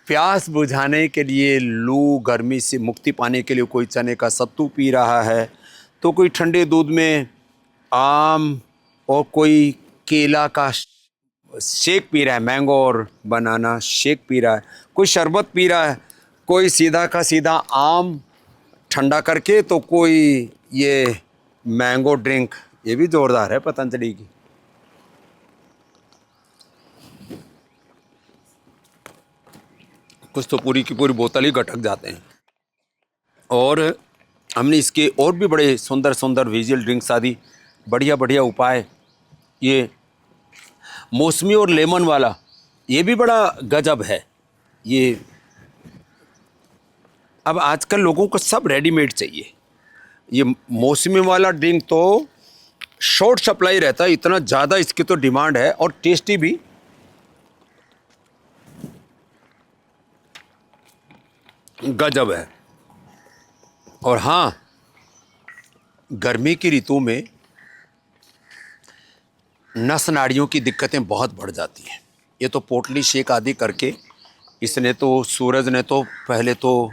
प्यास बुझाने के लिए, लू गर्मी से मुक्ति पाने के लिए कोई चने का सत्तू पी रहा है, तो कोई ठंडे दूध में आम और कोई केला का शेक पी रहा है, मैंगो और बनाना शेक पी रहा है, कोई शरबत पी रहा है, कोई सीधा का सीधा आम ठंडा करके, तो कोई ये मैंगो ड्रिंक, ये भी जोरदार है पतंजलि की। कुछ तो पूरी की पूरी बोतल ही गटक जाते हैं। और हमने इसके और भी बड़े सुंदर सुंदर विजुअल ड्रिंक्स आदि बढ़िया बढ़िया उपाय, ये मौसमी और लेमन वाला ये भी बड़ा गजब है। ये अब आजकल लोगों को सब रेडीमेड चाहिए। ये मौसमी वाला ड्रिंक तो शॉर्ट सप्लाई रहता है, इतना ज़्यादा इसकी तो डिमांड है, और टेस्टी भी। गजब है। और हाँ, गर्मी की ऋतु में नस नाड़ियों की दिक्कतें बहुत बढ़ जाती हैं। ये तो पोटली शेक आदि करके इसने तो, सूरज ने तो पहले तो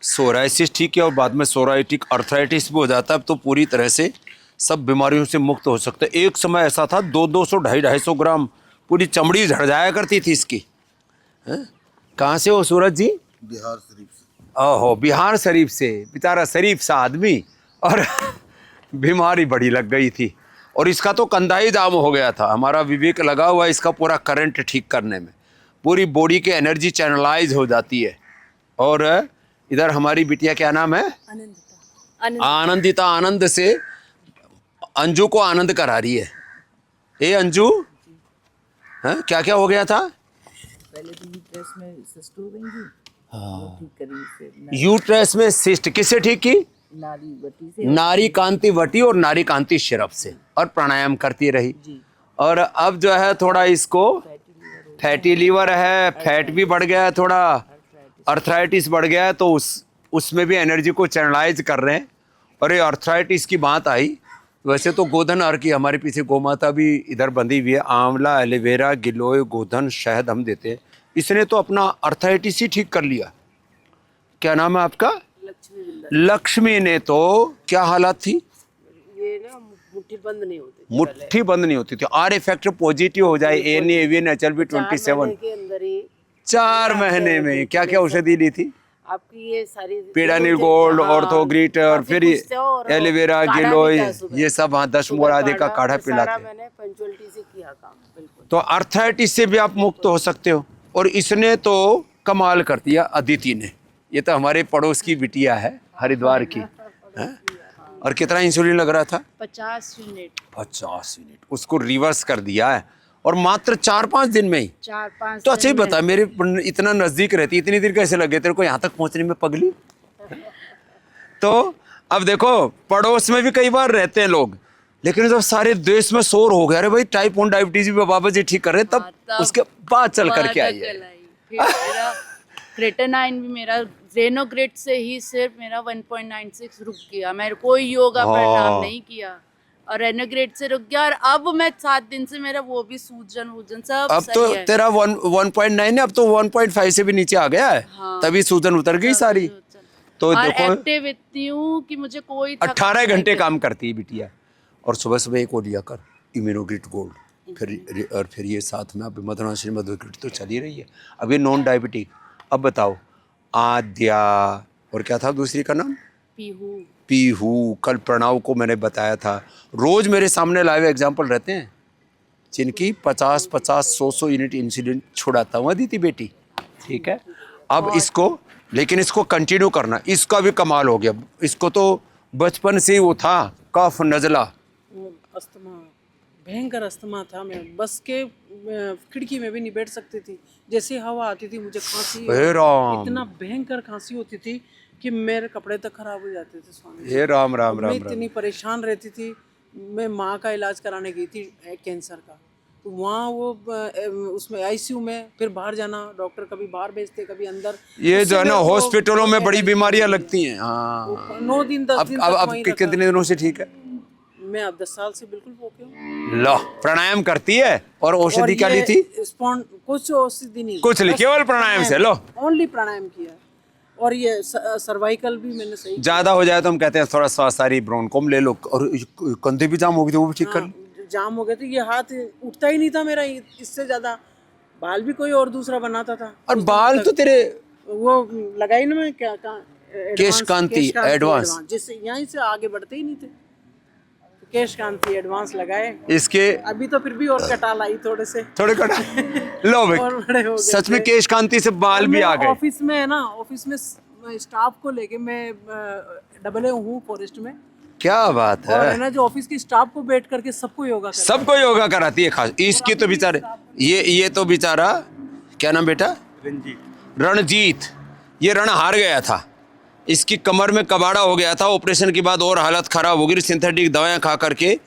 सोराइसिस ठीक है और बाद में सोराइटिक अर्थराइटिस भी हो जाता है। अब तो पूरी तरह से सब बीमारियों से मुक्त हो सकते हैं। एक समय ऐसा था 200-200, 250-250 ग्राम पूरी चमड़ी झड़ जाया करती थी इसकी। कहाँ से हो सूरज जी? बिहार शरीफ से। ओहो, बिहार शरीफ से। बेचारा शरीफ सा आदमी, और बीमारी बड़ी लग गई थी, और इसका तो कंधा ही जाम हो गया था। हमारा विवेक लगा हुआ है इसका पूरा करंट ठीक करने में, पूरी बॉडी के एनर्जी चैनलाइज हो जाती है। और इधर हमारी बिटिया, क्या नाम है? आनंदिता। आनंद से अंजू को आनंद करा रही है। ए अंजू, क्या क्या हो गया था? पहले तो यूट्रस में सिस्ट हो गई थी। हाँ, ठीक करी से। यूट्रस में सिस्ट किससे ठीक की? नारी वटी से। नारी कांति वटी और नारी कांति सिरप से, और प्राणायाम करती रही जी। और अब जो है थोड़ा इसको फैटी लीवर है, फैट भी बढ़ गया है, थोड़ा अर्थराइटिस बढ़ गया है, तो उसमें भी एनर्जी को चैनलाइज कर रहे हैं। और ये अर्थराइटिस की बात आई, वैसे तो गोधन अर्घ की हमारे पीछे गौमाता भी इधर बंधी हुई है। आंवला, एलोवेरा, गिलोय, गोधन, शहद हम देते हैं। इसने तो अपना अर्थराइटिस ही ठीक कर लिया। क्या नाम है आपका? लक्ष्मी ने तो क्या हालत थी? ये ना मुट्ठी बंद नहीं होती थी। मुट्ठी बंद नहीं होती थी। आर इफेक्ट पॉजिटिव हो जाए, एन HLV 27 के अंदर ही 4 महीने में। क्या क्या औषधि ली थी? आपकी ये सारी पीडानिल गोल्ड, ऑर्थोग्रीट, और फिर एलोवेरा, गिलोय, ये सब। हाँ, 10 मोर आदि का काढ़ा पिलाते। मैंने पंचुअलिटी से किया काम बिल्कुल। तो अर्थराइटिस से भी आप मुक्त हो सकते हो। और इसने तो कमाल कर दिया अदिति ने। ये तो हमारे पड़ोस की बिटिया है, हरिद्वार की है? और कितना इंसुलिन लग रहा था? 50 यूनिट। 50 यूनिट उसको रिवर्स कर दिया है, और मात्र 4-5 दिन में ही। 4-5 तो अच्छा ही बता, मेरे इतना नजदीक रहती, इतनी देर कैसे लगे तेरे को यहाँ तक पहुँचने में पगली? तो अब देखो, पड़ोस में भी कई बार रहते हैं लोग, लेकिन जब सारे देश में शोर हो गया, अरे भाई टाइप 1 डायबिटीज भी बाबा जी ठीक कर रहे, तब उसके बाद चल करके आई है। क्रेटानाइन भी मेरा जेनोग्रेड से ही सिर्फ मेरा 1.96 रुक गया। मैं कोई योगा प्राणायाम नहीं किया, और रेनोग्रेड से रुक गया। और अब मैं 7 दिन से मेरा वो भी सूजन वूजन सब अब तो तेरा 1.9 है, अब तो 1.5 से भी नीचे आ गया है। हाँ, तभी सूजन उतर गई सारी। तो देखो, एक्टिव इतनी हूँ कि मुझे कोई 18 घंटे काम करती है बिटिया। और सुबह सुबह एक और लिया कर इम्यूनोग्रिट गोल्ड, फिर ये साथ में अब मधुनाशिनी मधुग्रिट तो चल ही रही है। अब ये नॉन डायबिटिक। अब बताओ, आद्या, और क्या था दूसरी का नाम? पीहू। कल प्रणव को मैंने बताया था। रोज मेरे सामने लाइव एग्जाम्पल रहते हैं जिनकी 50-50, 100 यूनिट इंसुलिन छुड़ाता हूँ अदिति बेटी। ठीक है, अब इसको, लेकिन इसको कंटिन्यू करना। इसका भी कमाल हो गया। इसको तो बचपन से ही वो था, कफ, नजला, अस्थमा, भयंकर अस्थमा था। मैं बस के खिड़की में भी नहीं बैठ सकती थी। जैसे हवा आती थी मुझे खांसी, इतना भयंकर खांसी होती थी कि मेरे कपड़े तक खराब हो जाते थे। स्वामी हे राम राम राम। मैं इतनी परेशान रहती थी। मैं माँ का इलाज कराने गई थी कैंसर का, तो वहाँ वो उसमें ICU में, फिर बाहर जाना, डॉक्टर कभी बाहर भेजते कभी अंदर। ये जो है ना, हॉस्पिटलों में बड़ी बीमारियां लगती हैं। हाँ, 9 दिन 10 दिन अब कितने दिनों से ठीक है? मैं अब 10 साल से बिल्कुल ओके हूँ। लो, प्राणायाम करती है, और औषधि क्या ली थी? कुछ औषधि नहीं, कुछ नहीं, केवल प्राणायाम से लो। ओनली प्राणायाम किया। और ये सर्वाइकल भी मैंने सही ज्यादा हो जाए तो हम कहते हैं थोड़ा सारी ब्रोनकोम ले लो, और कंधे भी जाम हो गई थी वो भी ठीक कर ली। जाम हो गए थे, ये हाथ उठता ही नहीं था मेरा, इससे ज्यादा बाल भी कोई और दूसरा बनाता था। और बाल तो तेरे वो लगाई ना मैं, क्या केश कांति एडवांस, जिससे यहीं से आगे बढ़ते ही नहीं थे, तो केश कांति एडवांस लगाए। इसके अभी तो फिर भी और कटाल आई थोड़े से, थोड़े कटा लो भाई, और बड़े हो गए सच में थे। केश कांति से बाल भी आ गए। ऑफिस में है ना, ऑफिस में स्टाफ को लेके मैं डबल हूँ फॉरेस्ट में, क्या बात और है। है ना जो ऑफिस की स्टाफ को बैठ करके सबको योगा कराता सबको योगा कराती है खास। इसकी तो बेचारे ये तो बेचारा, क्या नाम बेटा? रणजीत। ये रण हार गया था, इसकी कमर में कबाड़ा हो गया था ऑपरेशन के बाद, और हालत खराब हो गई, सिंथेटिक दवाएं खा करके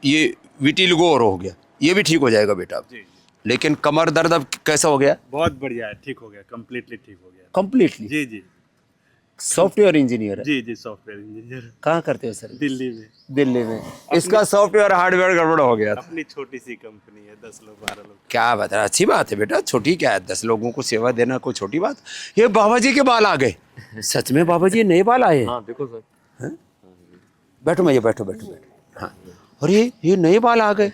ये विटिलिगो और हो गया। ये भी ठीक हो जाएगा बेटा अब। लेकिन कमर दर्द अब कैसा हो गया? बहुत बढ़िया है, ठीक हो गया, कम्प्लीटली ठीक हो गया। कंप्लीटली? जी जी सॉफ्टवेयर इंजीनियर है? जी जी, सॉफ्टवेयर इंजीनियर कहाँ करते हो सर? दिल्ली में। दिल्ली में। इसका सॉफ्टवेयर हार्डवेयर गड़बड़ हो गया था। अपनी छोटी सी कंपनी है, 10 लोग 12 लोग। क्या बात है, अच्छी बात है बेटा, छोटी क्या है, 10 लोगों को सेवा देना कोई छोटी बात। ये बाबा जी के बाल आ गए, सच में बाबा जी नए बाल आए? हाँ देखो सर। बैठो भैया, बैठो बैठो बैठो। हाँ, और ये नए बाल आ गए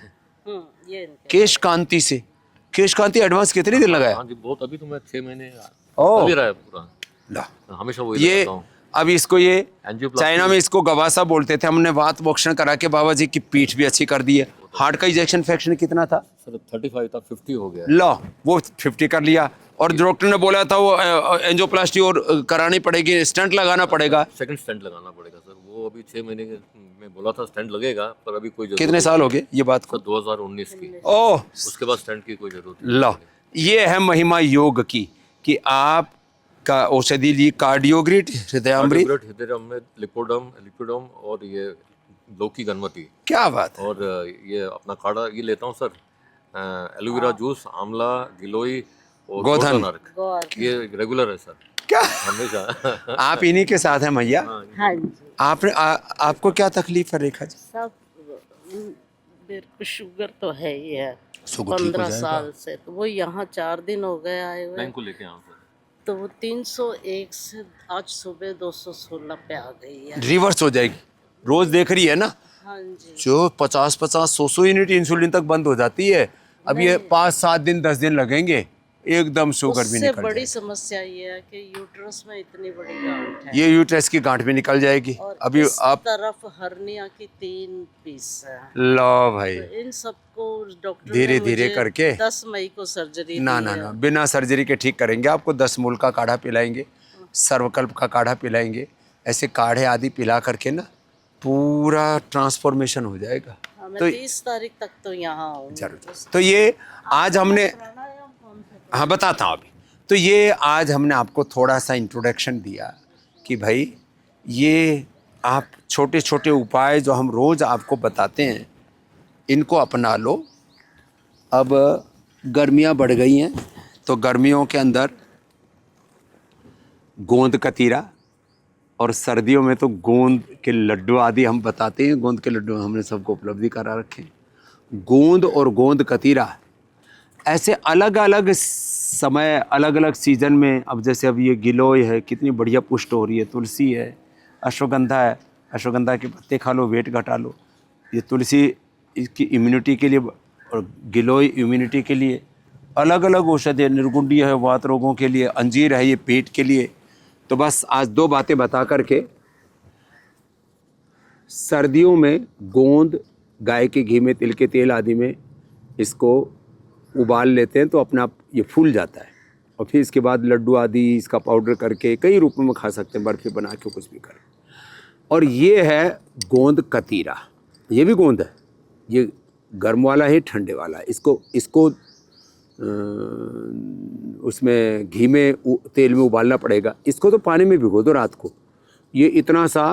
केश कांति से। केश कांति एडवांस कितने दिन लगाया? हाँ जी बहुत, अभी तो मैं 6 महीने ओह। चल ही रहा है पूरा, ला। हमेशा वो ये अब इसको ये एंजियोप्लास्टी चाइना में इसको गवासा बोलते थे। हमने वात मोक्षण करा के बाबा जी की पीठ भी अच्छी कर दी है। हार्ट का इजेक्शन फ्रैक्शन कितना था सर? 35 था, 50 हो गया। लो, वो 50 कर लिया। और डॉक्टर ने बोला था वो एंजियोप्लास्टी और करानी पड़ेगी, स्टंट लगाना पड़ेगा। सेकंड स्टेंट लगाना पड़ेगा सर। वो अभी 6 महीने में बोला था स्टेंट लगेगा, पर अभी कोई जरूरत कितने साल हो गए ये बात को? सर 2019 की। ओह, उसके बाद स्टेंट की कोई जरूरत नहीं। लो, ये है महिमा योग की कि आप का औषधि ली कार्डियोग्रिड, हृदयामृत, हृदयामृत, लिपिडम और ये लौकी गणपति। क्या बात है। और ये अपना काढ़ा ये लेता हूँ सर, एलोवेरा जूस, आंवला, गिलोय और गोधन। अर्क। ये रेगुलर है सर, क्या हमेशा। आप इन्हीं के साथ हैं भैया? हाँ जी। आपने आपको क्या तकलीफ है रेखा जी? सब मेरे को शुगर तो है ही है, शुगर ठीक हो 15 जाएगा। साल से। तो वो यहाँ 4 दिन हो गए आए हुए, बैंक को लेके आऊँ सर। तो वो 301 से आज सुबह 216 पे आ गई है। रिवर्स हो जाएगी। रोज देख रही है ना, हाँ जी। जो 50-50 100 यूनिट इंसुलिन तक बंद हो जाती है। अब ये 5-7 दिन 10 दिन लगेंगे, एकदम शुगर भी उससे निकल बड़ी जाएगी। समस्या ये है कि यूट्रस में इतनी बड़ी गांठ है, ये यूट्रस की गांठ भी निकल जाएगी। और अभी इस आप तरफ हर्निया की 3 पीस है। लो भाई, तो इन सबको डॉक्टर धीरे ने धीरे मुझे करके 10 मई को सर्जरी ना दी ना है। ना, बिना सर्जरी के ठीक करेंगे आपको। 10 मूल का काढ़ा पिलाएंगे, सर्वकल्प का काढ़ा पिलाएंगे। ऐसे काढ़े आदि पिला करके ना पूरा ट्रांसफॉर्मेशन हो जाएगा। हाँ, मैं तो 30 तारीख तक तो यहाँ आऊंगी। जरूर। तो ये आज हमने, हाँ बताता हूँ अभी। तो ये आज हमने आपको थोड़ा सा इंट्रोडक्शन दिया कि भाई ये आप छोटे छोटे उपाय जो हम रोज़ आपको बताते हैं, इनको अपना लो। अब गर्मियाँ बढ़ गई हैं, तो गर्मियों के अंदर गोंद कतीरा, और सर्दियों में तो गोंद के लड्डू आदि हम बताते हैं। गोंद के लड्डू हमने सबको उपलब्धि करा रखे हैं। गोंद और गोंद कतीरा ऐसे अलग अलग समय, अलग अलग सीजन में। अब जैसे अब ये गिलोय है, कितनी बढ़िया पुष्ट हो रही है। तुलसी है, अश्वगंधा है, अश्वगंधा के पत्ते खा लो, वेट घटा लो। ये तुलसी इसकी इम्यूनिटी के लिए, और गिलोय इम्यूनिटी के लिए। अलग अलग औषधि है, निर्गुंडी है वात रोगों के लिए, अंजीर है ये पेट के लिए। तो बस आज 2 बातें बता करके, सर्दियों में गोंद गाय के घी में, तिल के तेल आदि में इसको उबाल लेते हैं, तो अपने आप ये फूल जाता है। और फिर इसके बाद लड्डू आदि इसका पाउडर करके कई रूपों में खा सकते हैं, बर्फी बना के कुछ भी कर। और ये है गोंद कतीरा, ये भी गोंद है। ये गर्म वाला है, ठंडे वाला है। इसको उसमें घी में तेल में उबालना पड़ेगा। इसको तो पानी में भिगो दो रात को। ये इतना सा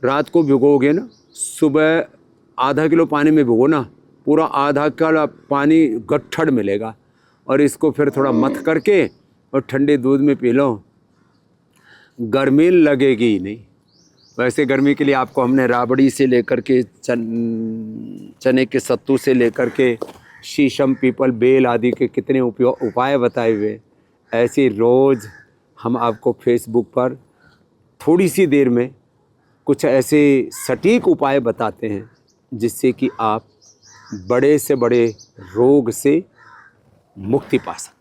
रात को भिगोगे ना, सुबह आधा किलो पानी में भिगो ना, पूरा आधा किलो पानी गट्ठड़ मिलेगा। और इसको फिर थोड़ा मथ करके और ठंडे दूध में पी लो, गर्मी लगेगी ही नहीं। वैसे गर्मी के लिए आपको हमने राबड़ी से लेकर के चने के सत्तू से लेकर के शीशम, पीपल, बेल आदि के कितने उपाय बताए हुए हैं। ऐसे रोज़ हम आपको फेसबुक पर थोड़ी सी देर में कुछ ऐसे सटीक उपाय बताते हैं जिससे कि आप बड़े से बड़े रोग से मुक्ति पा सकते हैं।